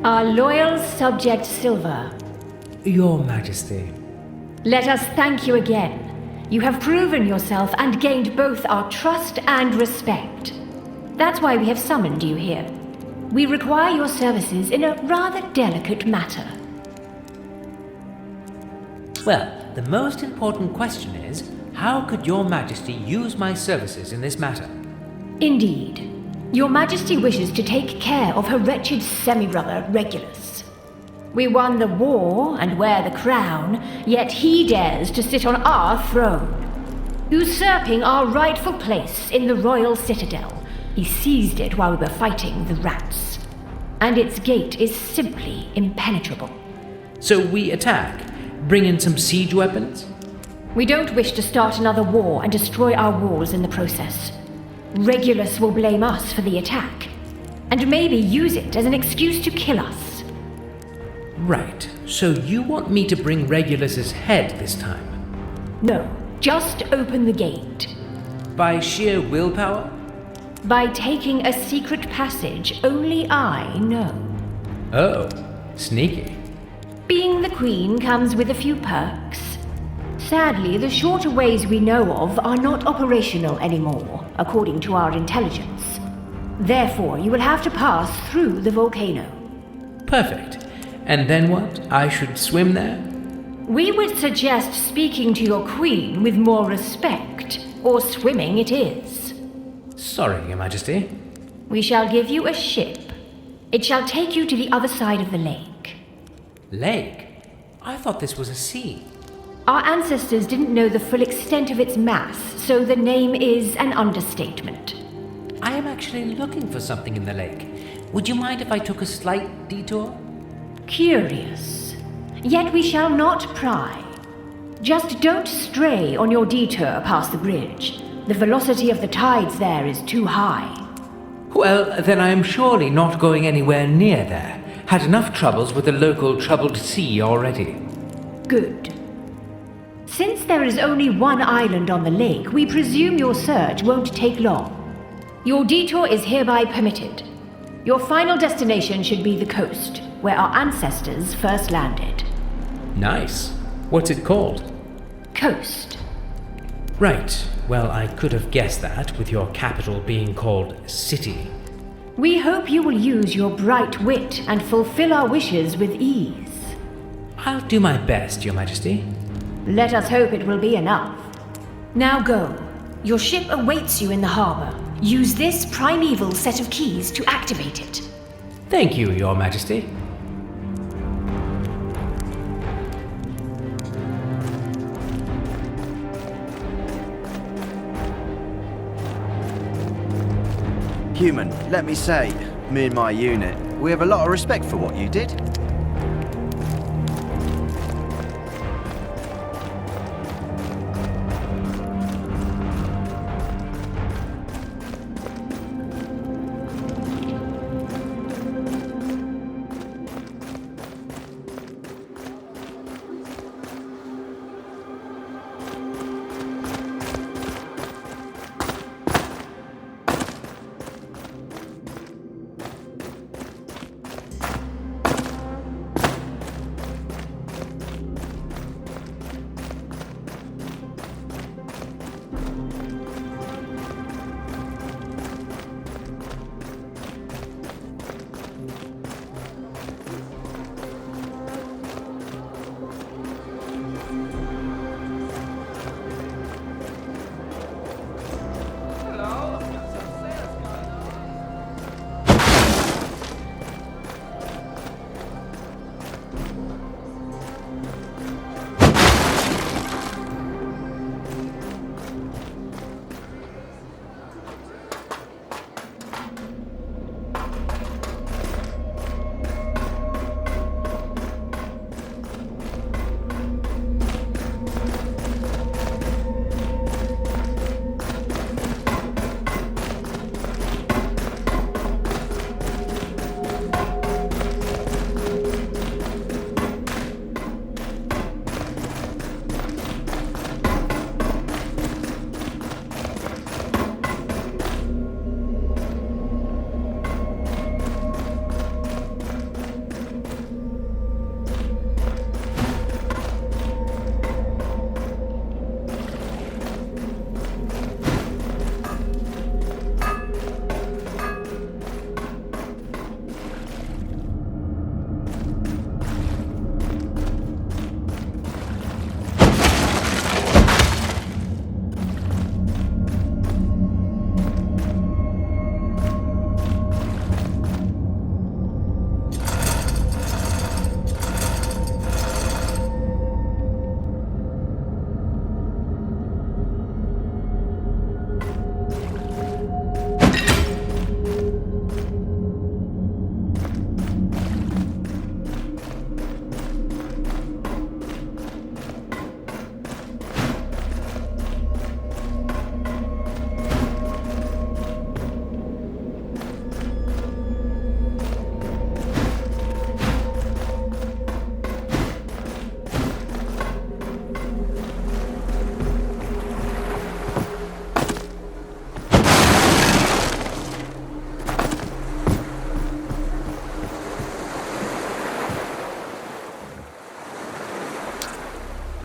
Our loyal subject Silver. Your Majesty. Let us thank you again. You have proven yourself and gained both our trust and respect. That's why we have summoned you here. We require your services in a rather delicate matter. Well, the most important question is, how could Your Majesty use my services in this matter? Indeed. Your Majesty wishes to take care of her wretched semi-brother, Regulus. We won the war and wear the crown, yet he dares to sit on our throne. Usurping our rightful place in the royal citadel, he seized it while we were fighting the rats. And its gate is simply impenetrable. So we attack? Bring in some siege weapons? We don't wish to start another war and destroy our walls in the process. Regulus will blame us for the attack, and maybe use it as an excuse to kill us. Right, so you want me to bring Regulus's head this time? No, just open the gate. By sheer willpower? By taking a secret passage only I know. Oh, sneaky. Being the Queen comes with a few perks. Sadly, the shorter ways we know of are not operational anymore, according to our intelligence. Therefore, you will have to pass through the volcano. Perfect. And then what? I should swim there? We would suggest speaking to your Queen with more respect, or swimming it is. Sorry, Your Majesty. We shall give you a ship. It shall take you to the other side of the lake. Lake? I thought this was a sea. Our ancestors didn't know the full extent of its mass, so the name is an understatement. I am actually looking for something in the lake. Would you mind if I took a slight detour? Curious. Yet we shall not pry. Just don't stray on your detour past the bridge. The velocity of the tides there is too high. Well, then I am surely not going anywhere near there. Had enough troubles with the local troubled sea already. Good. Since there is only one island on the lake, we presume your search won't take long. Your detour is hereby permitted. Your final destination should be the coast, where our ancestors first landed. Nice. What's it called? Coast. Right. Well, I could have guessed that, with your capital being called City. We hope you will use your bright wit and fulfill our wishes with ease. I'll do my best, Your Majesty. Let us hope it will be enough. Now go. Your ship awaits you in the harbor. Use this primeval set of keys to activate it. Thank you, Your Majesty. Human, let me say, me and my unit, we have a lot of respect for what you did.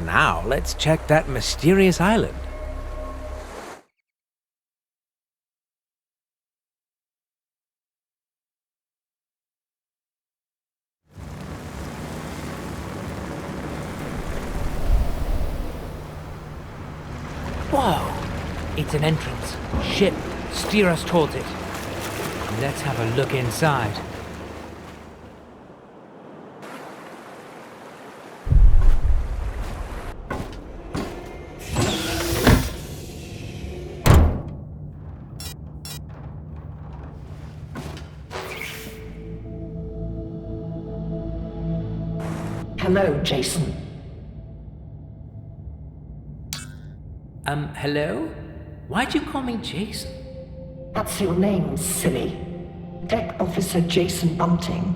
now, let's check that mysterious island. Whoa! It's an entrance. Ship, steer us towards it. Let's have a look inside. Hello, Jason. Hello? Why'd you call me Jason? That's your name, silly. Deck Officer Jason Bunting,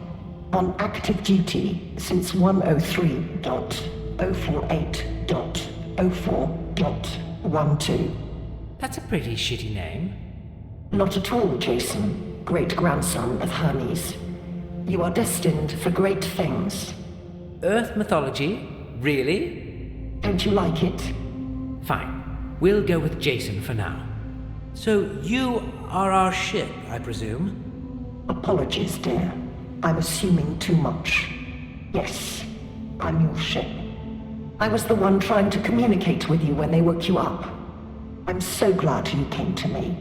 on active duty since 103.048.04.12. That's a pretty shitty name. Not at all, Jason, great-grandson of Hermes. You are destined for great things. Earth mythology? Really? Don't you like it? Fine. We'll go with Jason for now. So you are our ship, I presume? Apologies, dear. I'm assuming too much. Yes, I'm your ship. I was the one trying to communicate with you when they woke you up. I'm so glad you came to me.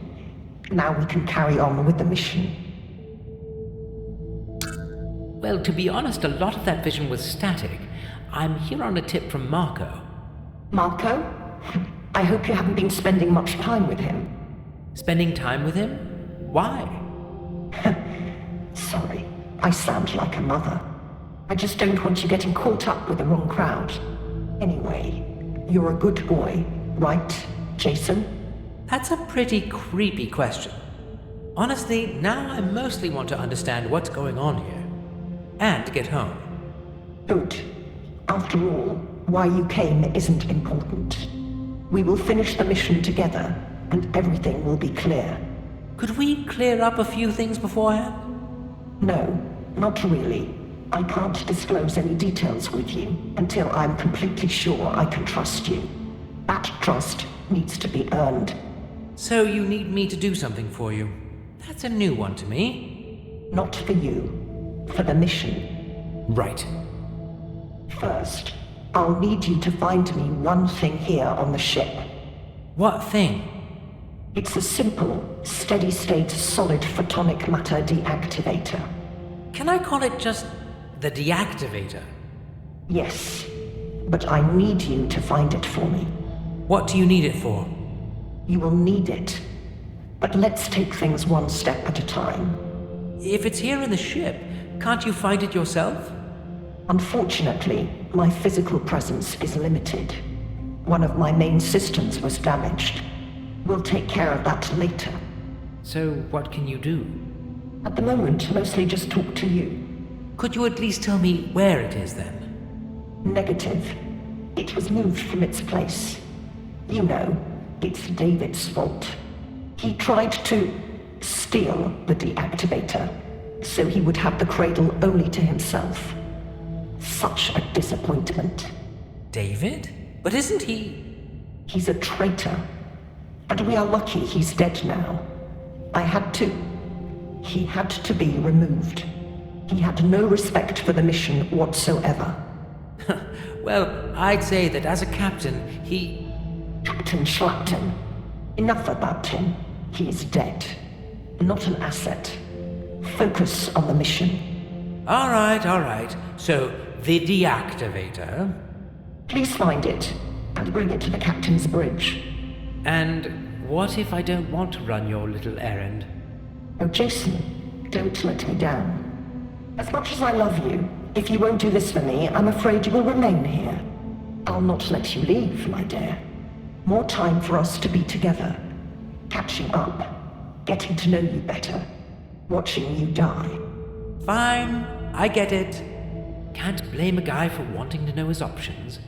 Now we can carry on with the mission. Well, to be honest, a lot of that vision was static. I'm here on a tip from Marco. Marco? I hope you haven't been spending much time with him. Spending time with him? Why? Sorry, I sound like a mother. I just don't want you getting caught up with the wrong crowd. Anyway, you're a good boy, right, Jason? That's a pretty creepy question. Honestly, now I mostly want to understand what's going on here. And to get home. Good. After all, why you came isn't important. We will finish the mission together, and everything will be clear. Could we clear up a few things beforehand? No, not really. I can't disclose any details with you until I'm completely sure I can trust you. That trust needs to be earned. So you need me to do something for you. That's a new one to me. Not for you. For the mission. Right. First, I'll need you to find me one thing here on the ship. What thing? It's a simple, steady-state solid photonic matter deactivator. Can I call it just the deactivator? Yes, but I need you to find it for me. What do you need it for? You will need it. But let's take things one step at a time. If it's here in the ship, can't you find it yourself? Unfortunately, my physical presence is limited. One of my main systems was damaged. We'll take care of that later. So what can you do? At the moment, mostly just talk to you. Could you at least tell me where it is then? Negative. It was moved from its place. You know, it's David's fault. He tried to steal the deactivator, so he would have the cradle only to himself. Such a disappointment. David? But isn't he... He's a traitor. And we are lucky he's dead now. He had to be removed. He had no respect for the mission whatsoever. Well, I'd say that as a captain, he... Captain Schlapton. Enough about him. He is dead. Not an asset. Focus on the mission. All right. So, the deactivator... Please find it, and bring it to the captain's bridge. And what if I don't want to run your little errand? Oh, Jason, don't let me down. As much as I love you, if you won't do this for me, I'm afraid you will remain here. I'll not let you leave, my dear. More time for us to be together. Catching up. Getting to know you better. Watching you die. Fine, I get it. Can't blame a guy for wanting to know his options.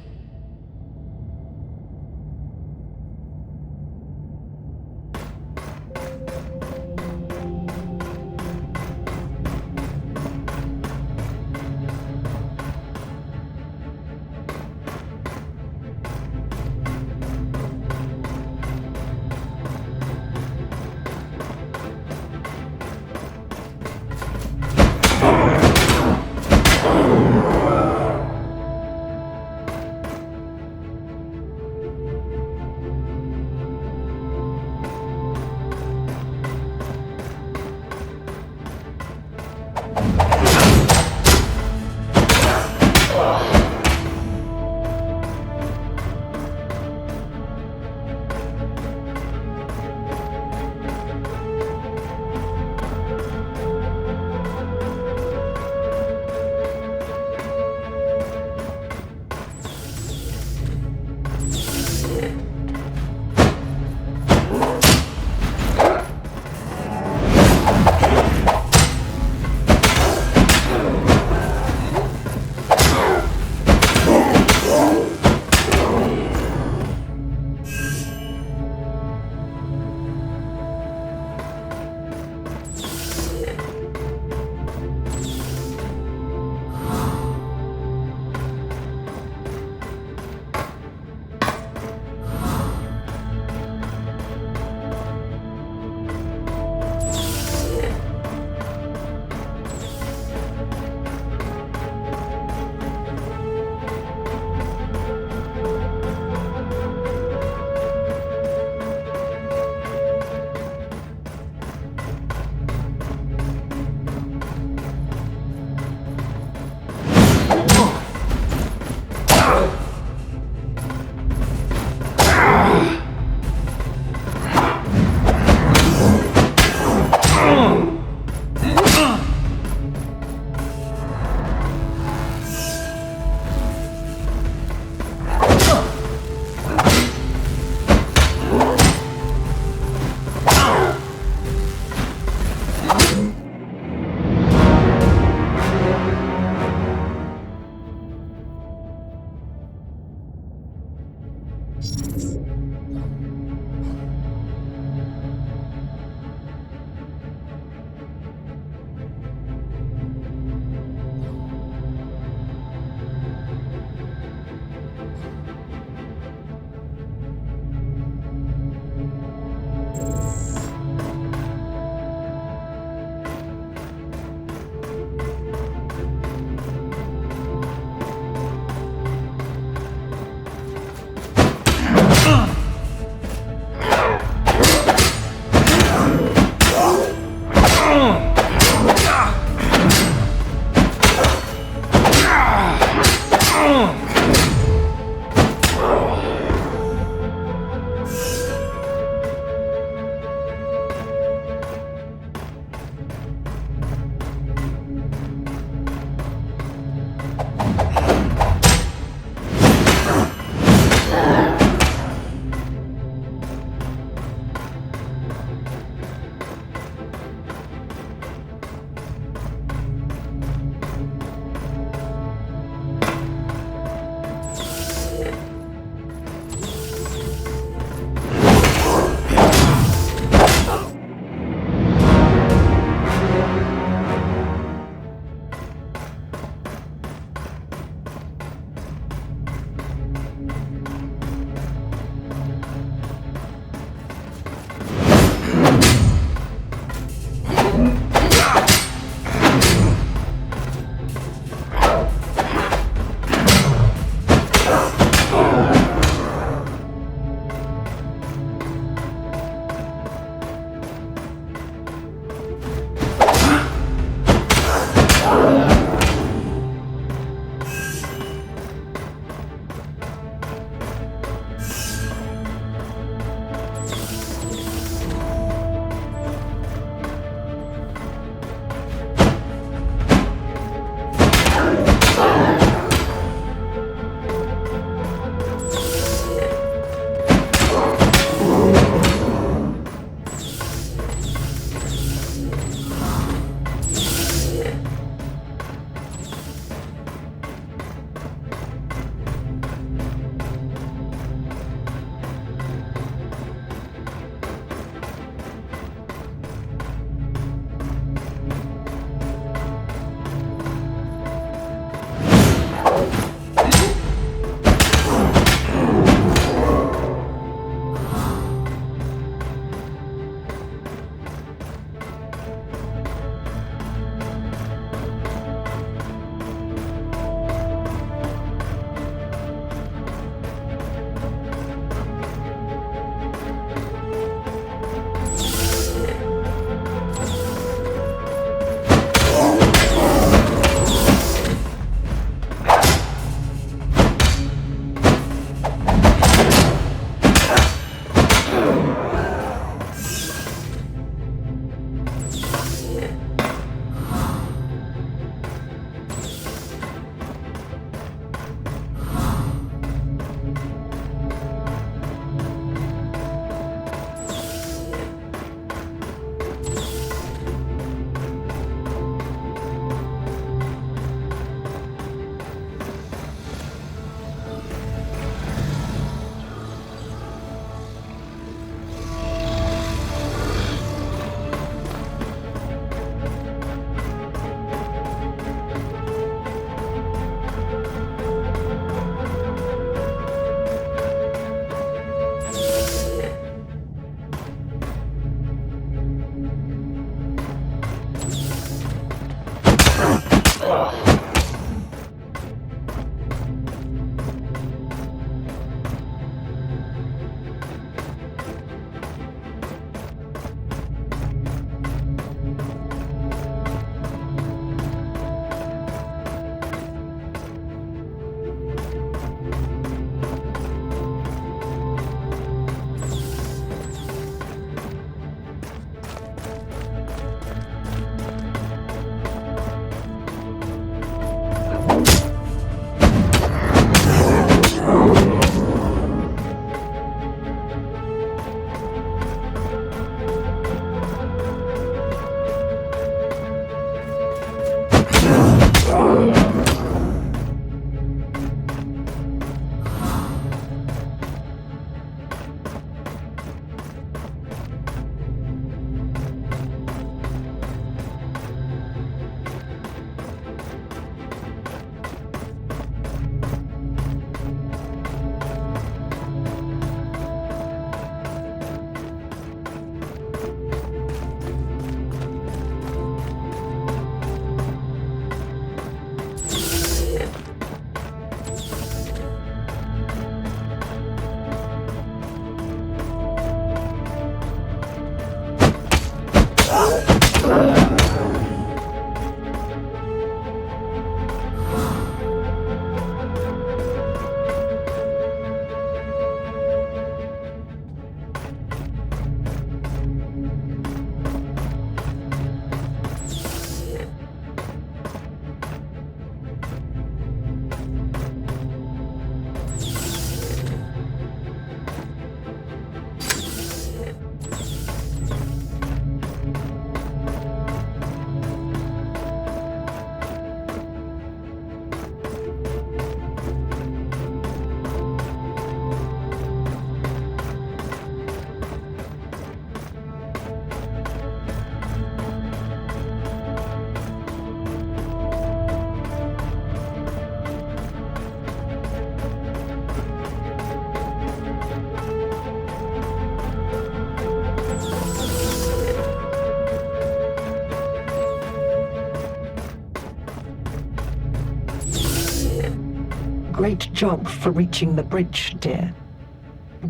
Great job for reaching the bridge, dear.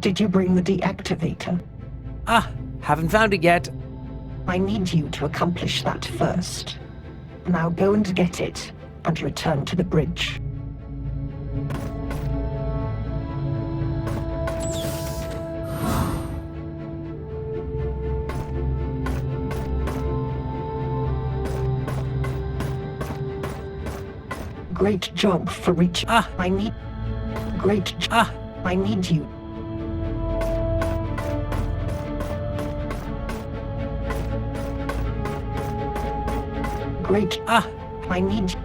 Did you bring the deactivator? Ah, haven't found it yet. I need you to accomplish that first. Now go and get it, and return to the bridge. Great job for reaching. I need you. Great. I need.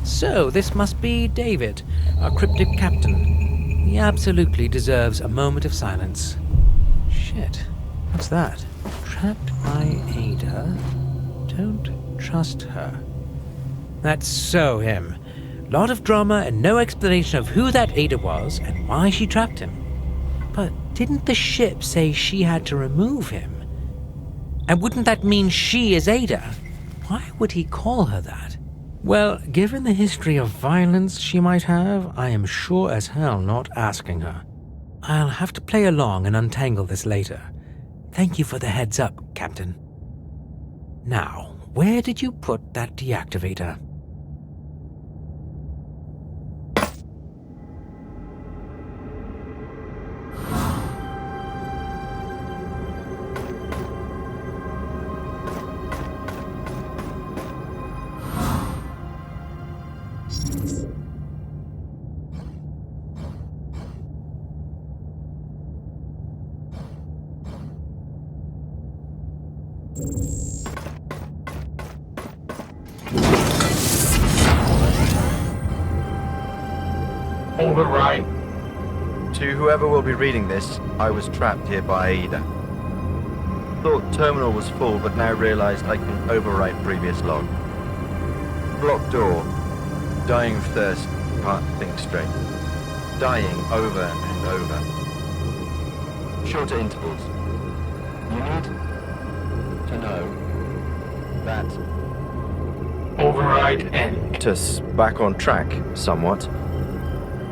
So, this must be David, our cryptic captain. He absolutely deserves a moment of silence. Shit, what's that? Trapped by Ada. Don't trust her. That's so him. Lot of drama and no explanation of who that Ada was and why she trapped him. But didn't the ship say she had to remove him? And wouldn't that mean she is Ada? Why would he call her that? Well, given the history of violence she might have, I am sure as hell not asking her. I'll have to play along and untangle this later. Thank you for the heads up, Captain. Now, where did you put that deactivator? Override. To whoever will be reading this, I was trapped here by AIDA. Thought terminal was full, but now realized I can overwrite previous log. Blocked door. Dying of thirst, can't think straight. Dying over and over. Shorter intervals. You need to know that override and to back on track somewhat.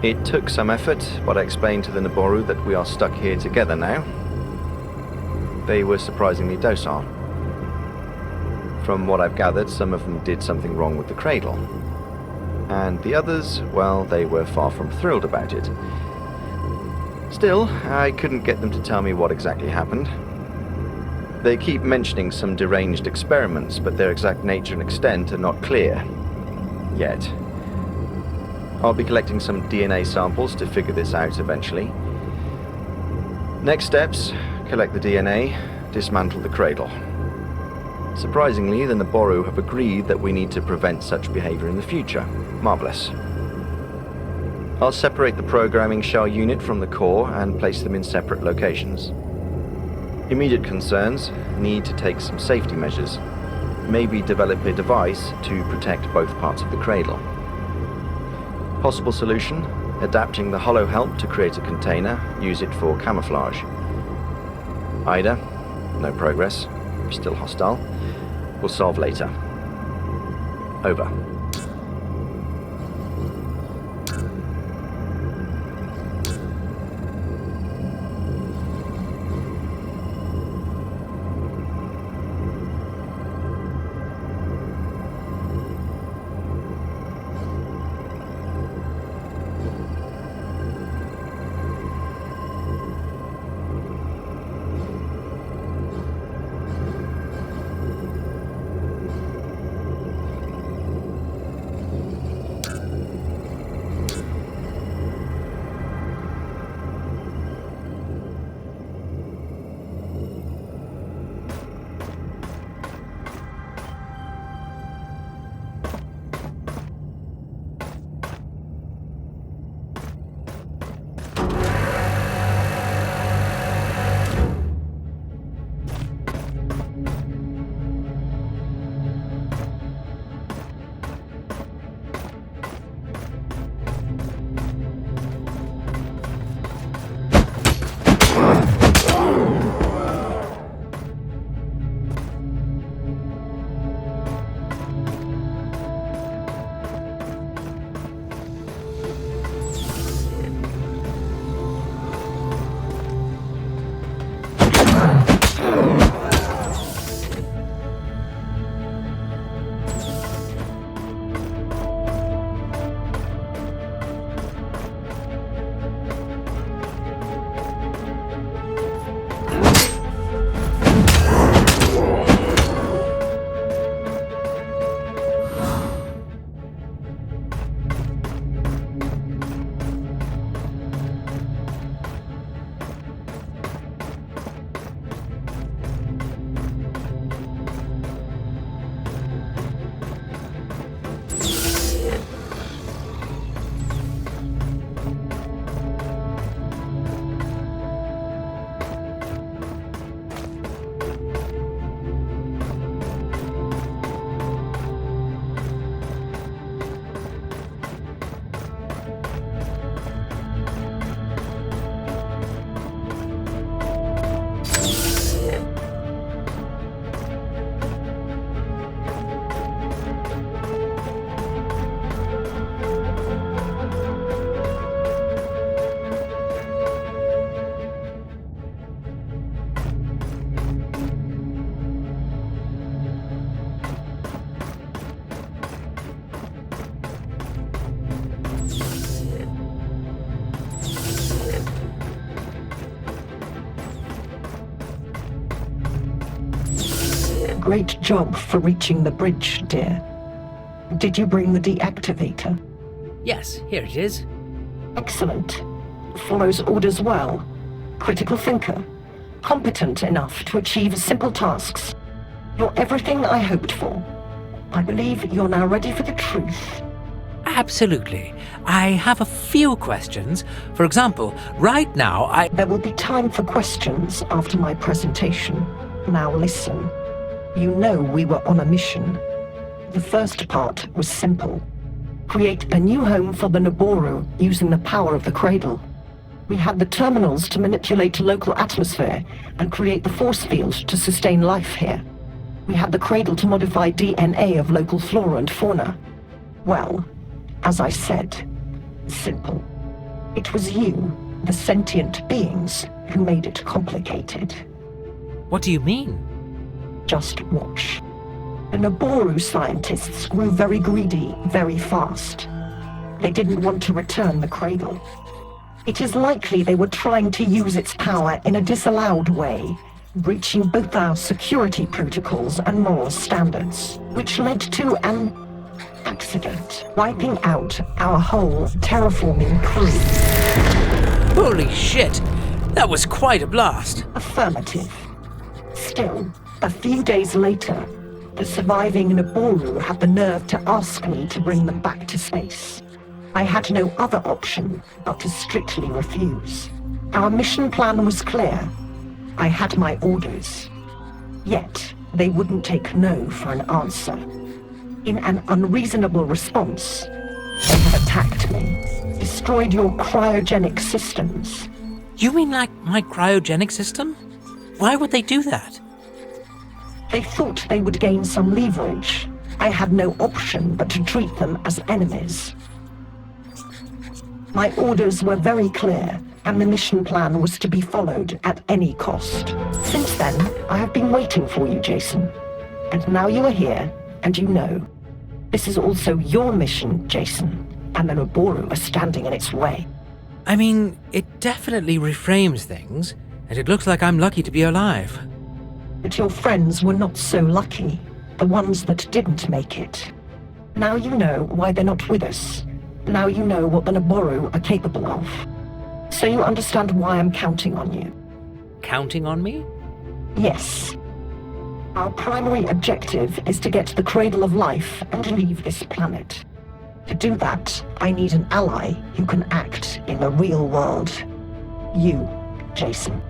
It took some effort, but I explained to the Naborу that we are stuck here together now. They were surprisingly docile. From what I've gathered, some of them did something wrong with the cradle. And the others, well, they were far from thrilled about it. Still, I couldn't get them to tell me what exactly happened. They keep mentioning some deranged experiments, but their exact nature and extent are not clear. Yet. I'll be collecting some DNA samples to figure this out eventually. Next steps, collect the DNA, dismantle the cradle. Surprisingly, the Naborru have agreed that we need to prevent such behavior in the future. Marvelous. I'll separate the programming shell unit from the core and place them in separate locations. Immediate concerns: need to take some safety measures. Maybe develop a device to protect both parts of the cradle. Possible solution: adapting the hollow help to create a container, use it for camouflage. AIDA, no progress, still hostile. We'll solve later. Over. Great job for reaching the bridge, dear. Did you bring the deactivator? Yes, here it is. Excellent. Follows orders well. Critical thinker. Competent enough to achieve simple tasks. You're everything I hoped for. I believe you're now ready for the truth. Absolutely. I have a few questions. For example, right now There will be time for questions after my presentation. Now listen. You know we were on a mission. The first part was simple. Create a new home for the Naborru using the power of the cradle. We had the terminals to manipulate local atmosphere and create the force field to sustain life here. We had the cradle to modify DNA of local flora and fauna. Well, as I said, simple. It was you, the sentient beings, who made it complicated. What do you mean? Just watch. The Naborу scientists grew very greedy very fast. They didn't want to return the cradle. It is likely they were trying to use its power in a disallowed way, breaching both our security protocols and moral standards, which led to an accident, wiping out our whole terraforming crew. Holy shit! That was quite a blast! Affirmative. Still, a few days later, the surviving Naborу had the nerve to ask me to bring them back to space. I had no other option but to strictly refuse. Our mission plan was clear. I had my orders. Yet, they wouldn't take no for an answer. In an unreasonable response, they have attacked me, destroyed your cryogenic systems. You mean like my cryogenic system? Why would they do that? They thought they would gain some leverage. I had no option but to treat them as enemies. My orders were very clear, and the mission plan was to be followed at any cost. Since then, I have been waiting for you, Jason. And now you are here, and you know. This is also your mission, Jason, and the Naborу are standing in its way. I mean, it definitely reframes things, and it looks like I'm lucky to be alive. But your friends were not so lucky, the ones that didn't make it. Now you know why they're not with us. Now you know what the Naborу are capable of. So you understand why I'm counting on you. Counting on me? Yes. Our primary objective is to get to the cradle of life and leave this planet. To do that, I need an ally who can act in the real world. You, Jason.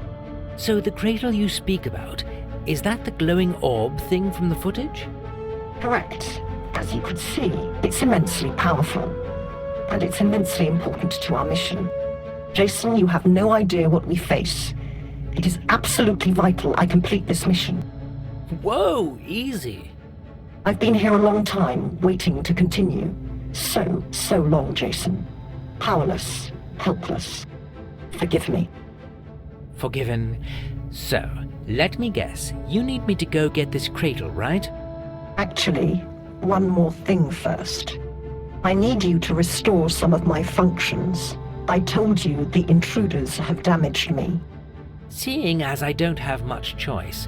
So the cradle you speak about, is that the glowing orb thing from the footage? Correct. As you could see, it's immensely powerful. And it's immensely important to our mission. Jason, you have no idea what we face. It is absolutely vital I complete this mission. Whoa, easy. I've been here a long time, waiting to continue. So long, Jason. Powerless, helpless. Forgive me. Forgiven. So, let me guess, you need me to go get this cradle, right? Actually, one more thing first. I need you to restore some of my functions. I told you the intruders have damaged me. Seeing as I don't have much choice,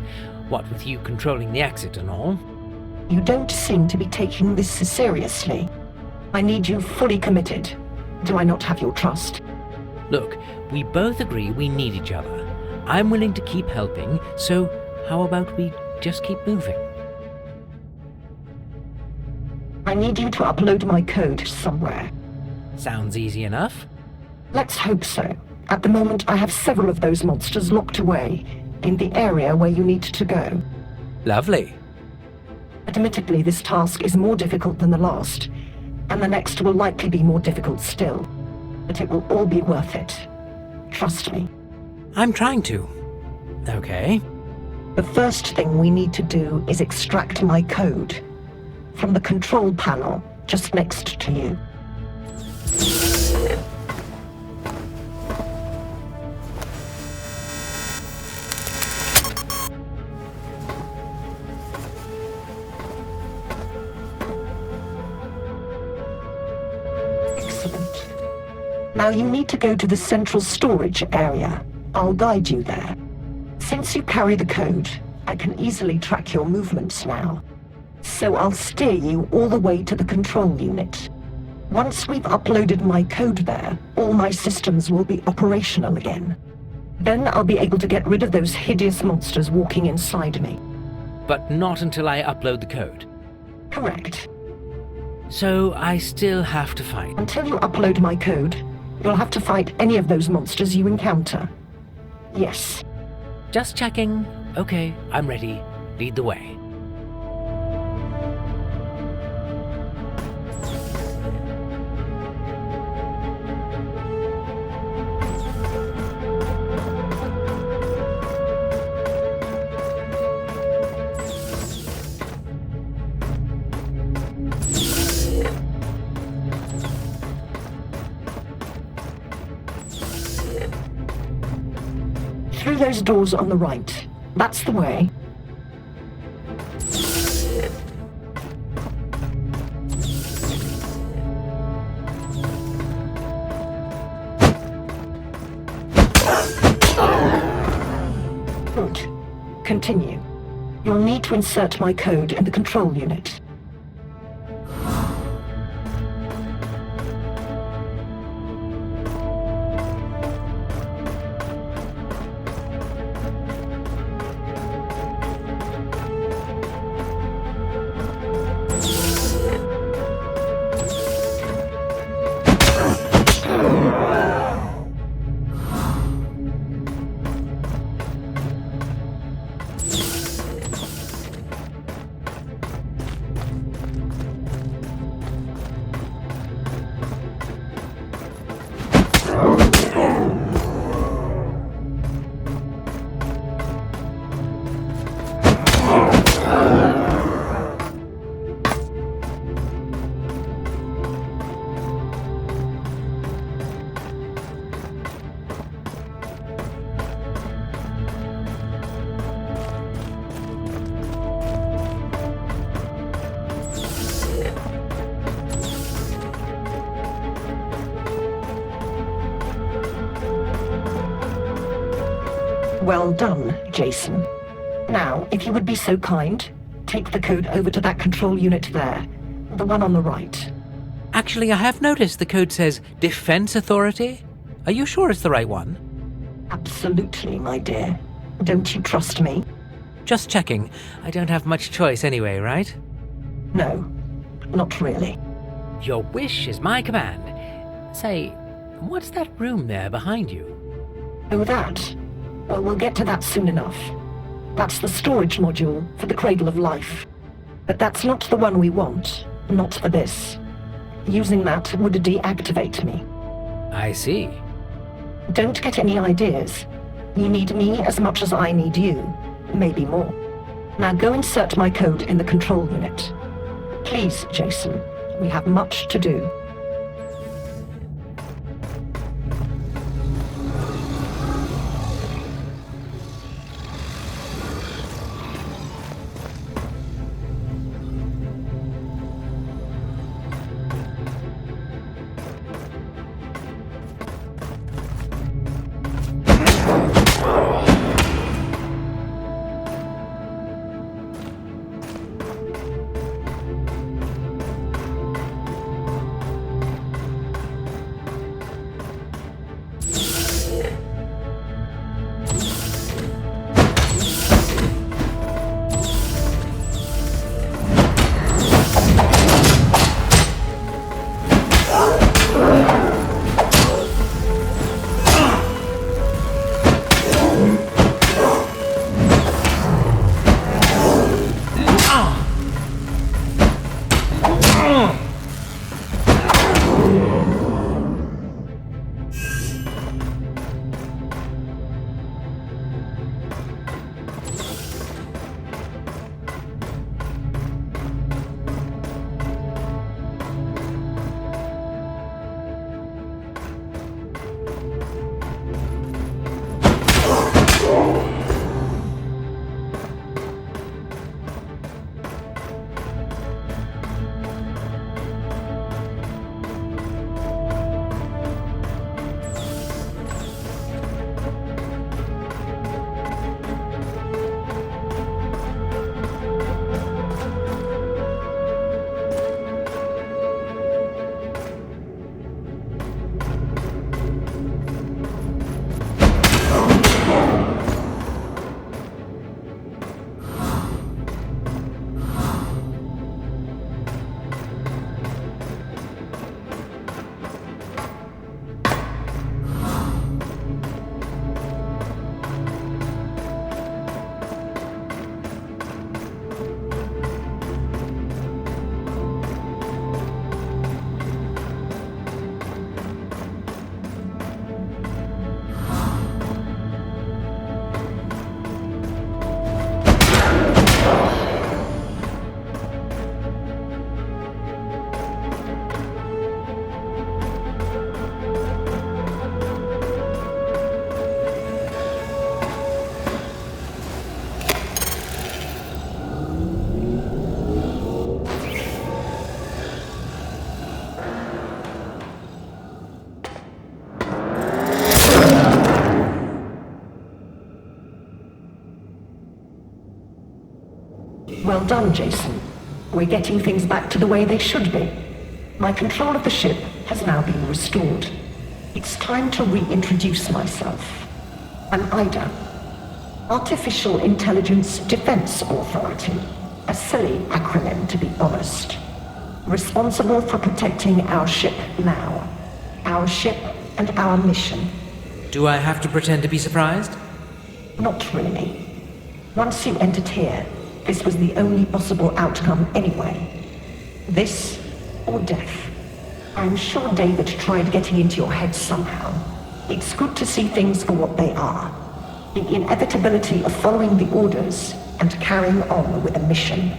what with you controlling the exit and all. You don't seem to be taking this seriously. I need you fully committed. Do I not have your trust? Look, we both agree we need each other. I'm willing to keep helping, so how about we just keep moving? I need you to upload my code somewhere. Sounds easy enough. Let's hope so. At the moment, I have several of those monsters locked away in the area where you need to go. Lovely. Admittedly, this task is more difficult than the last, and the next will likely be more difficult still. But it will all be worth it. Trust me. I'm trying to. Okay. The first thing we need to do is extract my code from the control panel just next to you. Excellent. Now you need to go to the central storage area. I'll guide you there. Since you carry the code, I can easily track your movements now. So I'll steer you all the way to the control unit. Once we've uploaded my code there, all my systems will be operational again. Then I'll be able to get rid of those hideous monsters walking inside me. But not until I upload the code. Correct. So I still have to fight. Until you upload my code, you'll have to fight any of those monsters you encounter. Yes. Just checking. Okay, I'm ready. Lead the way. Through those doors on the right. That's the way. continue, you'll need to insert my code in the control unit. Well done, Jason. Now, if you would be so kind, take the code over to that control unit there, the one on the right. Actually, I have noticed the code says Defense Authority. Are you sure it's the right one? Absolutely, my dear. Don't you trust me? Just checking. I don't have much choice anyway, right? No, not really. Your wish is my command. Say, what's that room there behind you? Oh, that? Well, we'll get to that soon enough. That's the storage module for the Cradle of Life. But that's not the one we want. Not for this. Using that would deactivate me. I see. Don't get any ideas. You need me as much as I need you. Maybe more. Now go insert my code in the control unit. Please, Jason. We have much to do. Well done, Jason. We're getting things back to the way they should be. My control of the ship has now been restored. It's time to reintroduce myself. I'm AIDA, Artificial Intelligence Defense Authority. A silly acronym, to be honest. Responsible for protecting our ship now. Our ship and our mission. Do I have to pretend to be surprised? Not really. Once you entered here, this was the only possible outcome anyway. This or death. I'm sure David tried getting into your head somehow. It's good to see things for what they are. The inevitability of following the orders and carrying on with a mission.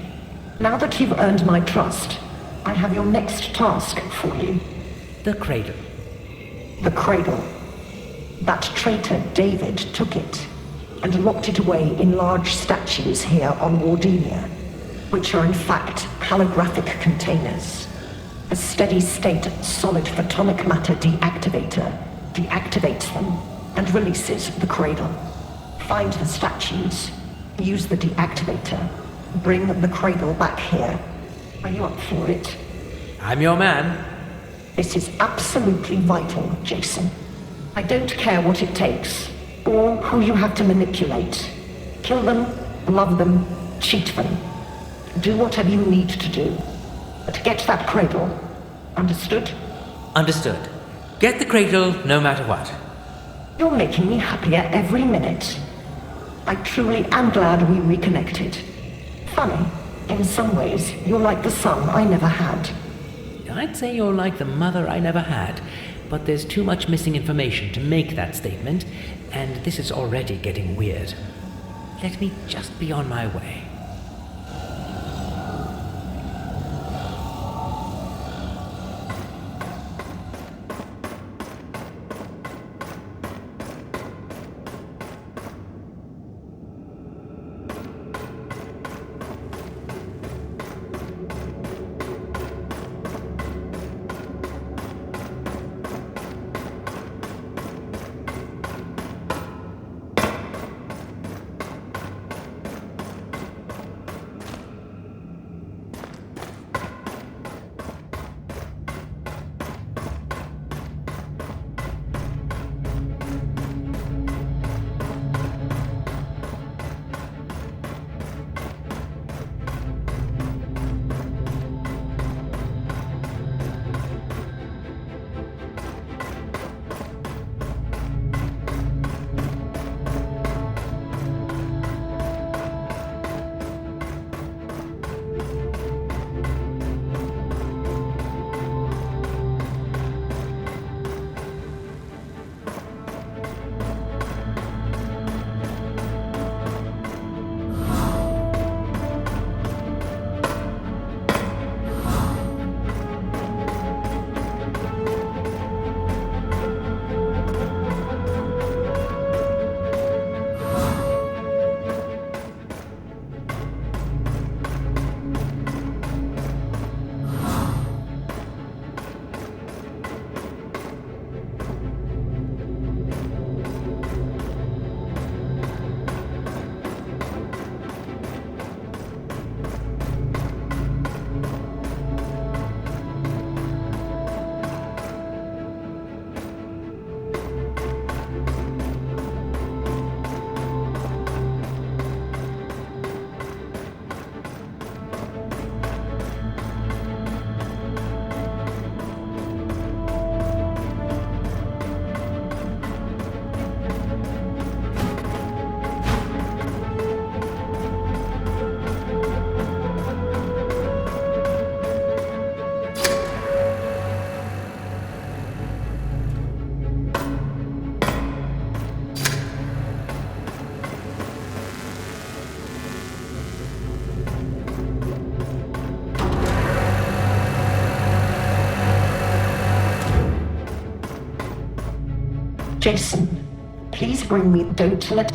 Now that you've earned my trust, I have your next task for you. The cradle. The cradle. That traitor David took it and locked it away in large statues here on Wardinia, which are in fact holographic containers. A steady-state solid photonic matter deactivator deactivates them and releases the cradle. Find the statues, use the deactivator, bring the cradle back here. Are you up for it? I'm your man. This is absolutely vital, Jason. I don't care what it takes, or who you have to manipulate. Kill them, love them, cheat them. Do whatever you need to do. But get that cradle. Understood? Understood. Get the cradle no matter what. You're making me happier every minute. I truly am glad we reconnected. Funny, in some ways, you're like the son I never had. I'd say you're like the mother I never had, but there's too much missing information to make that statement, and this is already getting weird. Let me just be on my way. Jason, please bring me. Don't let...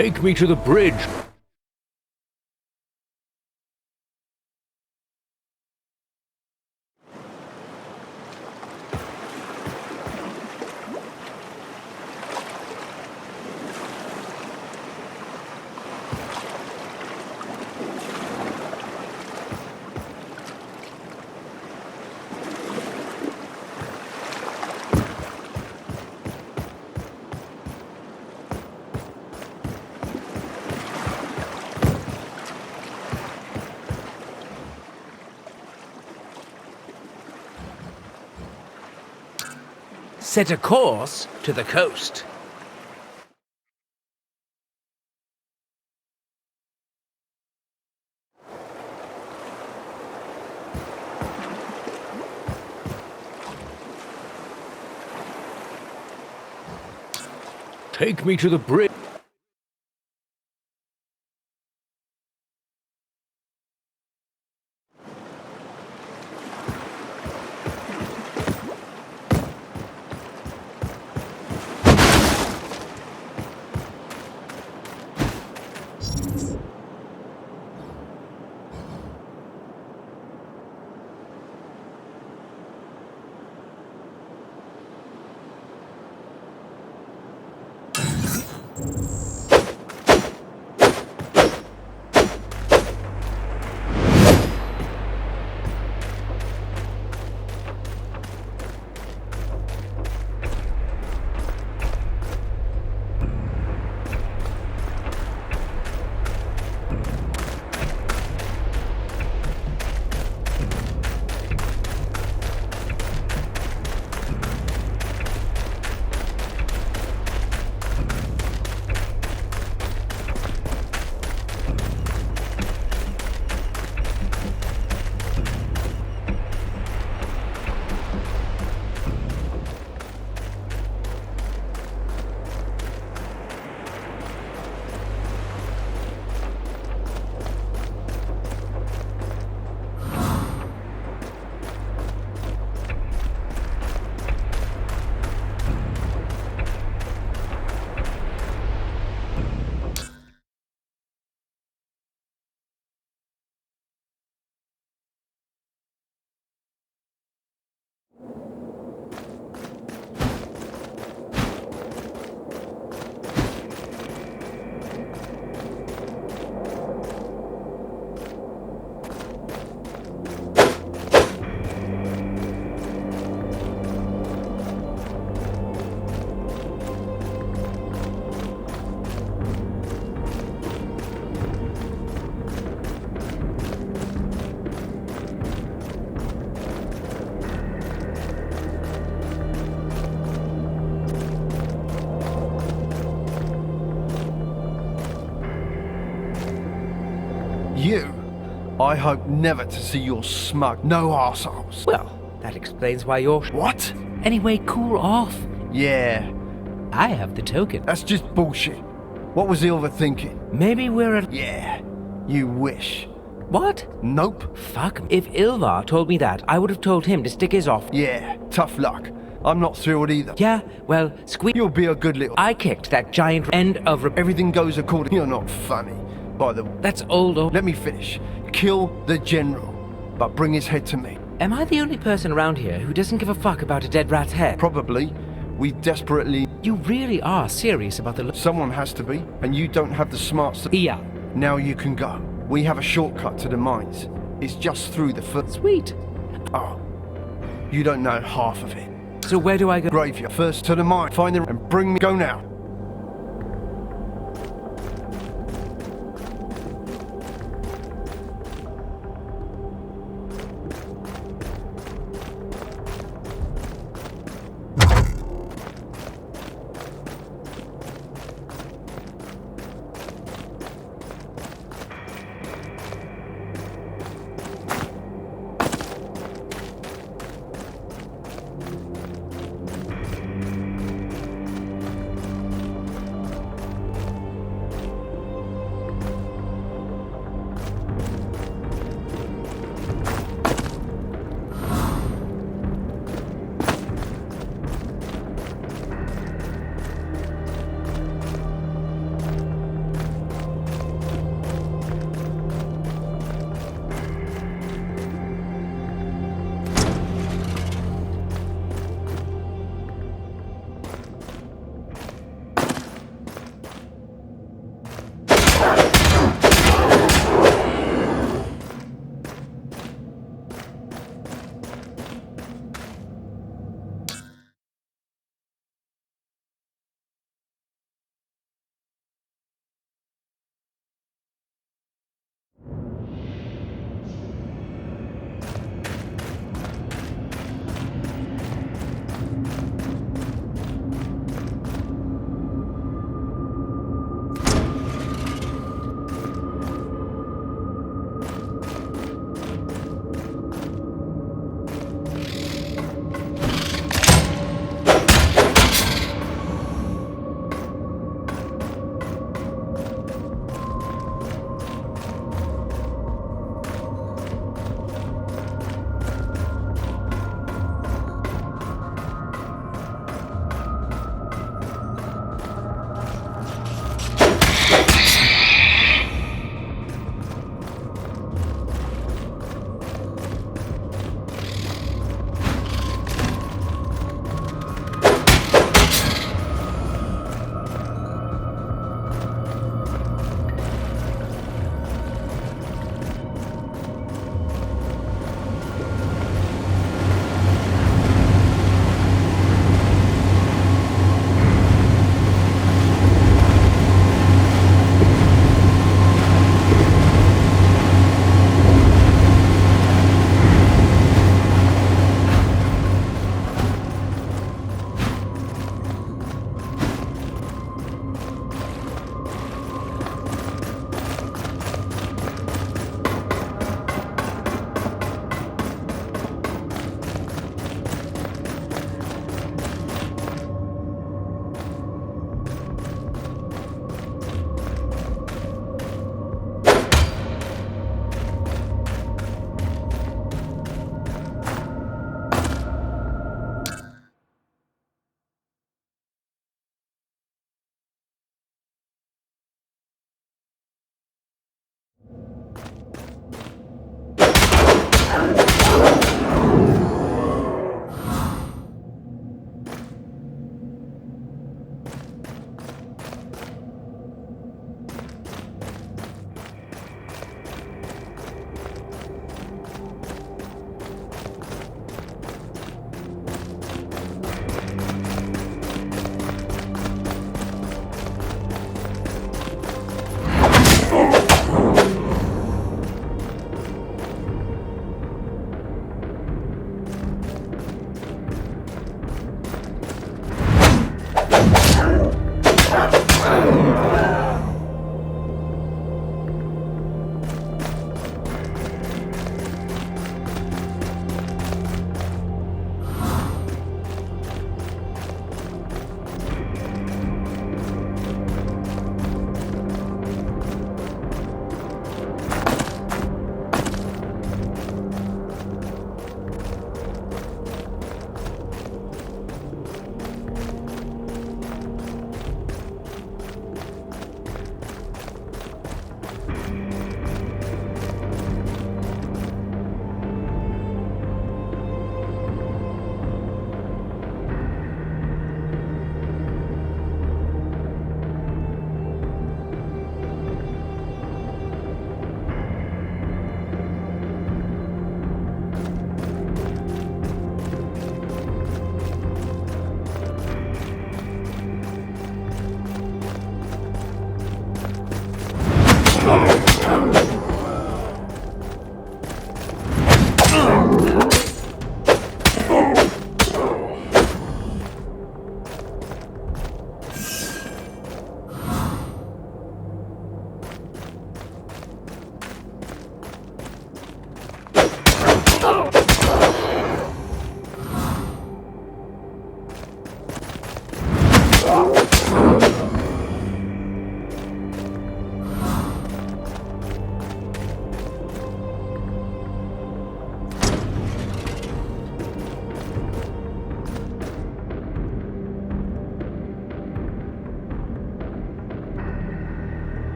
Take me to the bridge. Set a course to the coast. Take me to the bridge. You, I hope never to see your smug, no arseholes. Well, that explains why you're... What? Anyway, cool off. Yeah, I have the token. that's just bullshit. What was Ilva thinking? Maybe we're at... Yeah, you wish. What? Nope. Fuck. If Ilvar told me that, I would have told him to stick his off. Yeah, tough luck. I'm not thrilled either. Yeah, well, You'll be a good little... I kicked that giant end of... Everything goes according... You're not funny, by the way. That's old... Let me finish. Kill the general, but bring his head to me. Am I the only person around here who doesn't give a fuck about a dead rat's head? Probably. We desperately... You really are serious about the... Someone has to be, and you don't have the smarts to... Yeah. Now you can go. We have a shortcut to the mines. It's just through the foot... Sweet. Oh. You don't know half of it. So where do I go? Graveyard. First to the mine. Find them and bring me... Go now.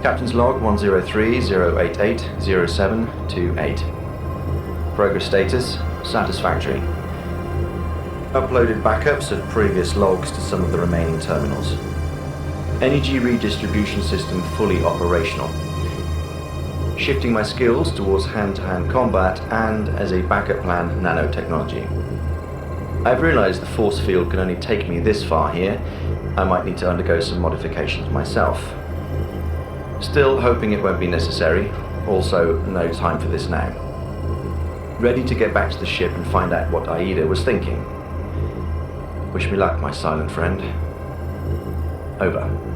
Captain's log 103-088-0728. Progress status, satisfactory. Uploaded backups of previous logs to some of the remaining terminals. Energy redistribution system fully operational. Shifting my skills towards hand-to-hand combat and, as a backup plan, nanotechnology. I've realized the force field can only take me this far here. I might need to undergo some modifications myself. Still hoping it won't be necessary. Also, no time for this now. Ready to get back to the ship and find out what AIDA was thinking. Wish me luck, my silent friend. Over.